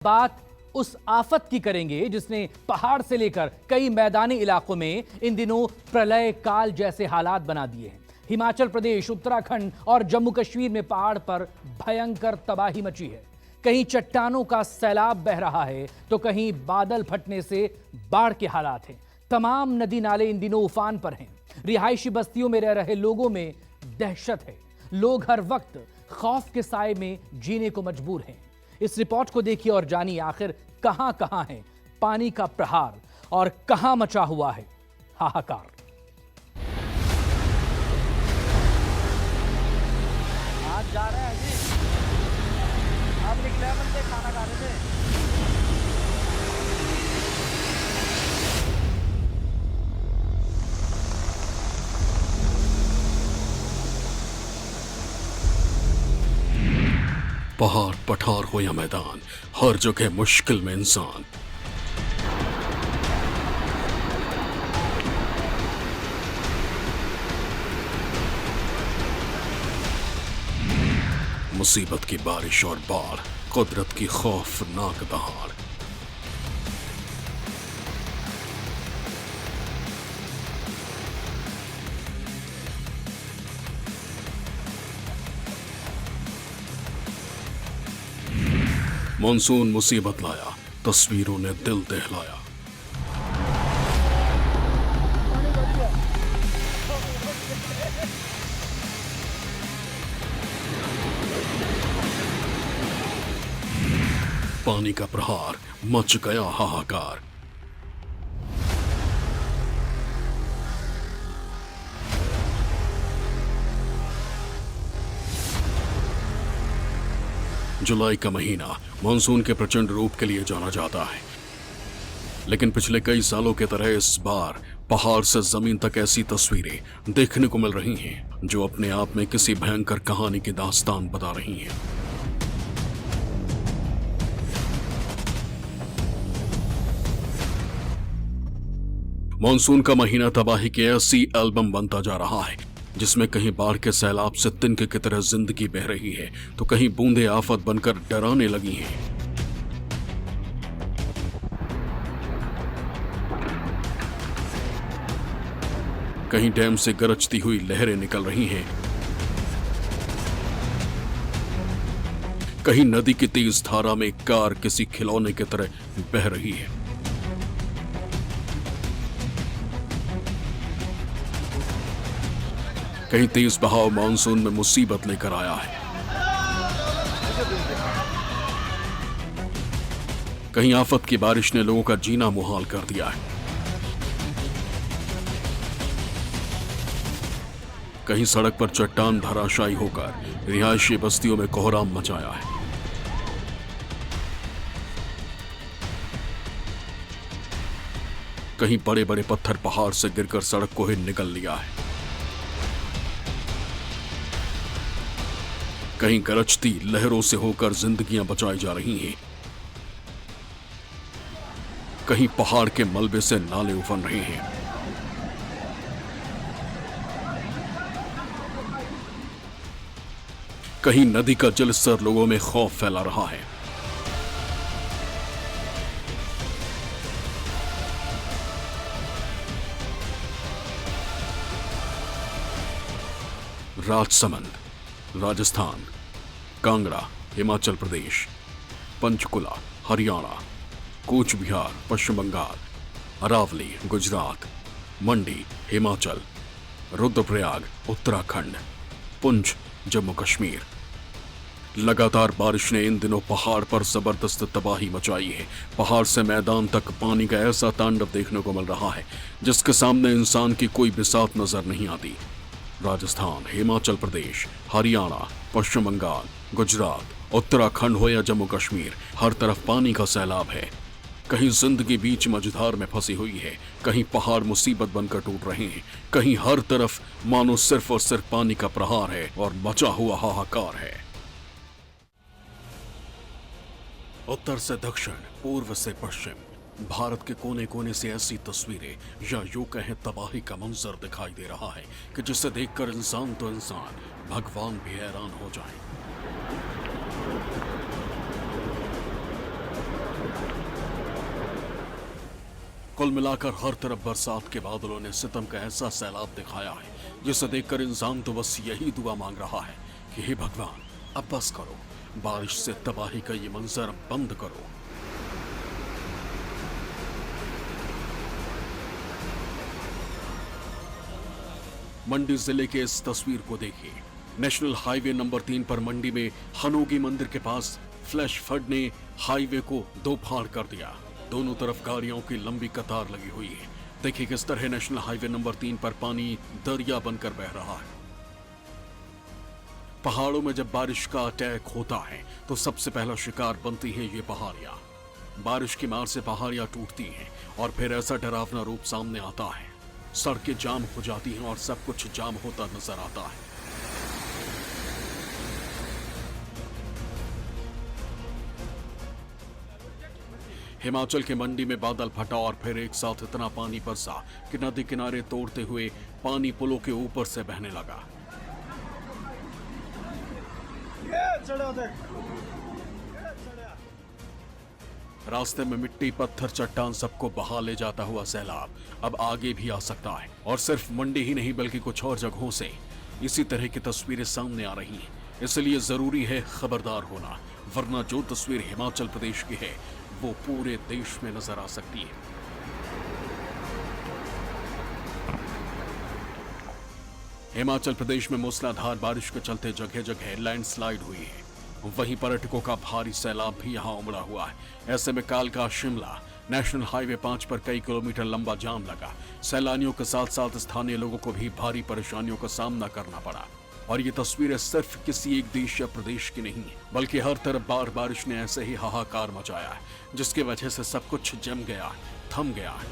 बात उस आफत की करेंगे जिसने पहाड़ से लेकर कई मैदानी इलाकों में इन दिनों प्रलय काल जैसे हालात बना दिए हैं। हिमाचल प्रदेश, उत्तराखंड और जम्मू कश्मीर में पहाड़ पर भयंकर तबाही मची है। कहीं चट्टानों का सैलाब बह रहा है तो कहीं बादल फटने से बाढ़ के हालात हैं। तमाम नदी नाले इन दिनों उफान पर हैं। रिहायशी बस्तियों में रह रहे लोगों में दहशत है। लोग हर वक्त खौफ के साए में जीने को मजबूर हैं। इस रिपोर्ट को देखिए और जानिए आखिर कहां कहां है पानी का प्रहार और कहां मचा हुआ है हाहाकार। आज जा रहे हैं जी, अब निकले बंदे खाना खा रहे थे। पहाड़, पठार हो या मैदान, हर जगह मुश्किल में इंसान। मुसीबत की बारिश और बाढ़, कुदरत की खौफनाक दहाड़। मानसून मुसीबत लाया, तस्वीरों ने दिल दहलाया। पानी का प्रहार, मच गया हाहाकार। जुलाई का महीना मानसून के प्रचंड रूप के लिए जाना जाता है, लेकिन पिछले कई सालों की तरह इस बार पहाड़ से जमीन तक ऐसी तस्वीरें देखने को मिल रही हैं जो अपने आप में किसी भयंकर कहानी की दास्तान बता रही हैं। मानसून का महीना तबाही की ऐसी एल्बम बनता जा रहा है जिसमें कहीं बाढ़ के सैलाब से तिनके की तरह जिंदगी बह रही है तो कहीं बूंदे आफत बनकर डराने लगी हैं। कहीं डैम से गरजती हुई लहरें निकल रही हैं, कहीं नदी की तेज धारा में कार किसी खिलौने की तरह बह रही है। कहीं तेज बहाव मानसून में मुसीबत लेकर आया है, कहीं आफत की बारिश ने लोगों का जीना मुहाल कर दिया है, कहीं सड़क पर चट्टान धराशायी होकर रिहायशी बस्तियों में कोहराम मचाया है। कहीं बड़े बड़े पत्थर पहाड़ से गिरकर सड़क को ही निगल लिया है। कहीं गरजती लहरों से होकर जिंदगियां बचाई जा रही हैं, कहीं पहाड़ के मलबे से नाले उफन रहे हैं, कहीं नदी का जलस्तर लोगों में खौफ फैला रहा है। राजसमंद, राजस्थान, कांगड़ा, हिमाचल प्रदेश, पंचकुला, हरियाणा, कूच बिहार, पश्चिम बंगाल, अरावली, गुजरात, मंडी, हिमाचल, रुद्रप्रयाग, उत्तराखंड, पुंछ, जम्मू कश्मीर। लगातार बारिश ने इन दिनों पहाड़ पर जबरदस्त तबाही मचाई है। पहाड़ से मैदान तक पानी का ऐसा तांडव देखने को मिल रहा है जिसके सामने इंसान की कोई बिसात नजर नहीं आती। राजस्थान, हिमाचल प्रदेश, हरियाणा, पश्चिम बंगाल, गुजरात, उत्तराखंड हो या जम्मू कश्मीर, हर तरफ पानी का सैलाब है। कहीं जिंदगी बीच मझधार में फंसी हुई है, कहीं पहाड़ मुसीबत बनकर टूट रहे हैं, कहीं हर तरफ मानो सिर्फ और सिर्फ पानी का प्रहार है और मचा हुआ हाहाकार है। उत्तर से दक्षिण, पूर्व से पश्चिम, भारत के कोने कोने से ऐसी तस्वीरें या यूं कहें तबाही का मंजर दिखाई दे रहा है कि जिसे देखकर इंसान तो इंसान, भगवान भी हैरान हो जाए। कुल मिलाकर हर तरफ बरसात के बादलों ने सितम का ऐसा सैलाब दिखाया है जिसे देखकर इंसान तो बस यही दुआ मांग रहा है कि हे भगवान अब बस करो, बारिश से तबाही का ये मंजर बंद करो। मंडी जिले के इस तस्वीर को देखिए। नेशनल हाईवे नंबर 3 पर मंडी में हनोगी मंदिर के पास फ्लैश फ्लड ने हाईवे को दो फाड़ कर दिया। दोनों तरफ गाड़ियों की लंबी कतार लगी हुई है। देखिए किस तरह नेशनल हाईवे नंबर 3 पर पानी दरिया बनकर बह रहा है। पहाड़ों में जब बारिश का अटैक होता है तो सबसे पहला शिकार बनती है ये पहाड़ियां। बारिश की मार से पहाड़ियां टूटती हैं और फिर ऐसा डरावना रूप सामने आता है, सड़कें जाम हो जाती हैं और सब कुछ जाम होता नजर आता है। हिमाचल के मंडी में बादल फटा और फिर एक साथ इतना पानी बरसा कि नदी किनारे तोड़ते हुए पानी पुलों के ऊपर से बहने लगा। रास्ते में मिट्टी पत्थर चट्टान सबको बहा ले जाता हुआ सैलाब अब आगे भी आ सकता है और सिर्फ मंडी ही नहीं बल्कि कुछ और जगहों से इसी तरह की तस्वीरें सामने आ रही हैं। इसलिए जरूरी है खबरदार होना, वरना जो तस्वीर हिमाचल प्रदेश की है वो पूरे देश में नजर आ सकती है। हिमाचल प्रदेश में मूसलाधार बारिश के चलते जगह जगह लैंडस्लाइड हुई है। वहीं पर्यटकों का भारी सैलाब भी यहां उमड़ा हुआ है। ऐसे में कालका शिमला नेशनल हाईवे 5 पर कई किलोमीटर लंबा जाम लगा। सैलानियों के साथ साथ स्थानीय लोगों को भी भारी परेशानियों का सामना करना पड़ा। और ये तस्वीरें सिर्फ किसी एक देश या प्रदेश की नहीं है, बल्कि हर तरफ बारिश ने ऐसे ही हाहाकार मचाया है जिसकी वजह से सब कुछ जम गया, थम गया है।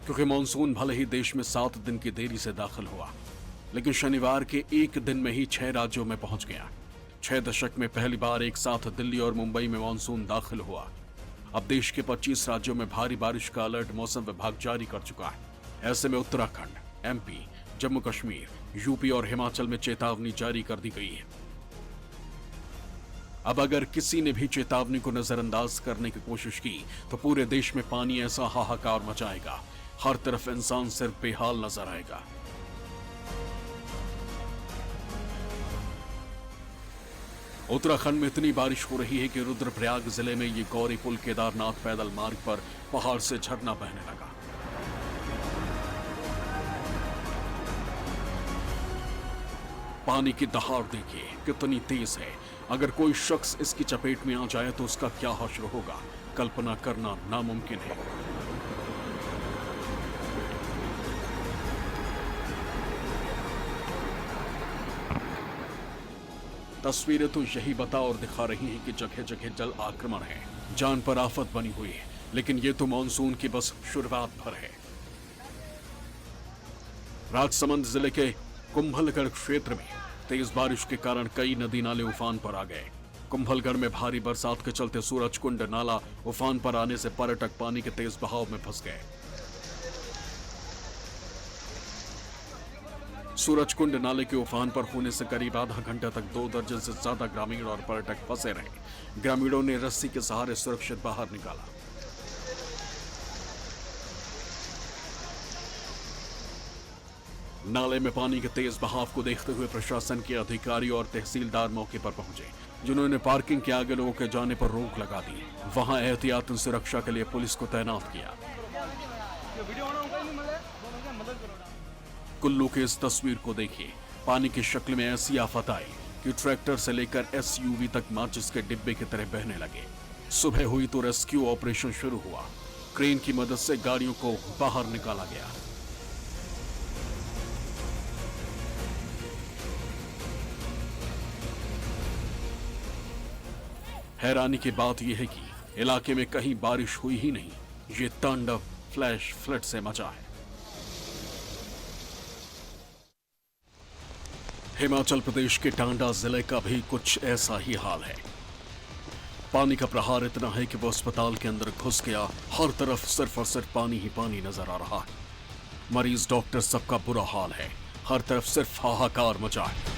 क्योंकि मॉनसून भले ही देश में 7 दिन की देरी से दाखिल हुआ, लेकिन शनिवार के एक दिन में ही 6 राज्यों में पहुंच गया। 6 दशक में पहली बार एक साथ दिल्ली और मुंबई में मॉनसून दाखिल हुआ। अब देश के 25 राज्यों में भारी बारिश का अलर्ट मौसम विभाग जारी कर चुका है। ऐसे में उत्तराखंड, एमपी, जम्मू कश्मीर, यूपी और हिमाचल में चेतावनी जारी कर दी गई है। अब अगर किसी ने भी चेतावनी को नजरअंदाज करने की कोशिश की तो पूरे देश में पानी ऐसा हाहाकार मचाएगा, हर तरफ इंसान सिर्फ बेहाल नजर आएगा। उत्तराखंड में इतनी बारिश हो रही है कि रुद्रप्रयाग जिले में ये गौरी पुल केदारनाथ पैदल मार्ग पर पहाड़ से झरना बहने लगा। पानी की दहाड़ देखिए कितनी तेज है। अगर कोई शख्स इसकी चपेट में आ जाए तो उसका क्या हश्र होगा, कल्पना करना नामुमकिन है। तस्वीरें तो यही बता और दिखा रही हैं कि जगह जगह जल आक्रमण है, जान पर आफत बनी हुई है। लेकिन ये तो मानसून की बस शुरुआत भर है। राजसमंद जिले के कुंभलगढ़ क्षेत्र में तेज बारिश के कारण कई नदी नाले उफान पर आ गए। कुंभलगढ़ में भारी बरसात के चलते सूरजकुंड नाला उफान पर आने से पर्यटक पानी के तेज बहाव में फंस गए। सूरजकुंड नाले के उफान पर होने से करीब आधा घंटा तक 2 दर्जन से ज्यादा ग्रामीण और पर्यटक फंसे रहे। ग्रामीणों ने रस्सी के सहारे सुरक्षित बाहर निकाला। नाले में पानी के तेज बहाव को देखते हुए प्रशासन के अधिकारी और तहसीलदार मौके पर पहुंचे, जिन्होंने पार्किंग के आगे लोगों के जाने पर रोक लगा दी। वहां एहतियातन सुरक्षा के लिए पुलिस को तैनात किया। कुल्लू की इस तस्वीर को देखिए। पानी की शक्ल में ऐसी आफत आई कि ट्रैक्टर से लेकर एसयूवी तक माचिस के डिब्बे की तरह बहने लगे। सुबह हुई तो रेस्क्यू ऑपरेशन शुरू हुआ। क्रेन की मदद से गाड़ियों को बाहर निकाला गया। हैरानी की बात यह है कि इलाके में कहीं बारिश हुई ही नहीं, ये तांडव फ्लैश फ्लड से मचा है। हिमाचल प्रदेश के टांडा जिले का भी कुछ ऐसा ही हाल है। पानी का प्रहार इतना है कि वो अस्पताल के अंदर घुस गया। हर तरफ सिर्फ और सिर्फ पानी ही पानी नजर आ रहा है। मरीज, डॉक्टर, सबका बुरा हाल है। हर तरफ सिर्फ हाहाकार मचा है।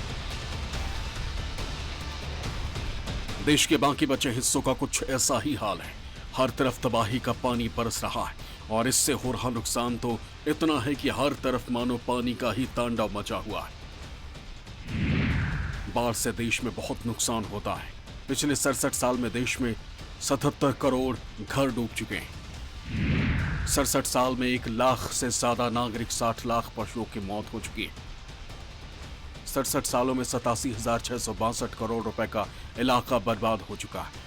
देश के बाकी बचे हिस्सों का कुछ ऐसा ही हाल है। हर तरफ तबाही का पानी बरस रहा है और इससे हो रहा नुकसान तो इतना है कि हर तरफ मानो पानी का ही तांडव मचा हुआ है। बाढ़ से देश में बहुत नुकसान होता है। पिछले 67 साल में देश में 77 करोड़ घर डूब चुके हैं। 67 साल में 1 लाख से ज्यादा नागरिक, 60 लाख पशुओं की मौत हो चुकी है। 67 सालों में 87,662 करोड़ रुपए का इलाका बर्बाद हो चुका है।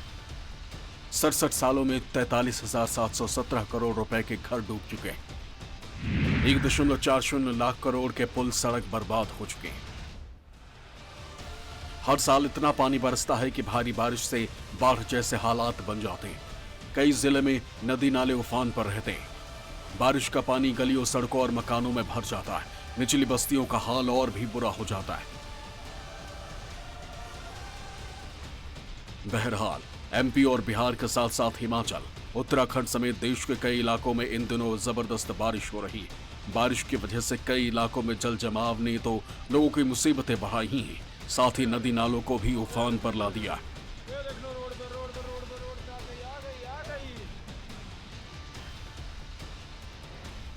67 सालों में 43,717 करोड़ रुपए के घर डूब चुके हैं। 1.40 लाख करोड़ के पुल, सड़क बर्बाद हो चुके हैं। हर साल इतना पानी बरसता है कि भारी बारिश से बाढ़ जैसे हालात बन जाते हैं। कई जिले में नदी नाले उफान पर रहते हैं। बारिश का पानी गलियों, सड़कों और मकानों में भर जाता है। निचली बस्तियों का हाल और भी बुरा हो जाता है। बहरहाल एमपी और बिहार के साथ साथ हिमाचल, उत्तराखंड समेत देश के कई इलाकों में इन दिनों जबरदस्त बारिश हो रही है। बारिश की वजह से कई इलाकों में जल जमाव ने तो लोगों की मुसीबतें बढ़ाई ही हैं, साथ ही नदी नालों को भी उफान पर ला दिया।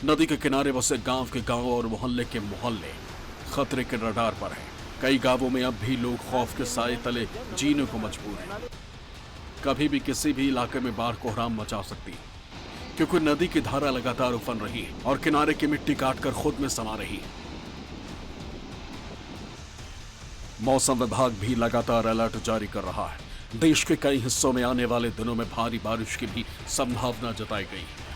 नदी के किनारे बसे गांव के गांव और मोहल्ले के मोहल्ले खतरे के रडार पर हैं। कई गांवों में अब भी लोग खौफ के साए तले जीने को मजबूर हैं। कभी भी किसी भी इलाके में बाढ़ कोहराम मचा सकती है, क्योंकि नदी की धारा लगातार उफन रही है और किनारे की मिट्टी काटकर खुद में समा रही है। मौसम विभाग भी लगातार अलर्ट जारी कर रहा है। देश के कई हिस्सों में आने वाले दिनों में भारी बारिश की भी संभावना जताई गई है।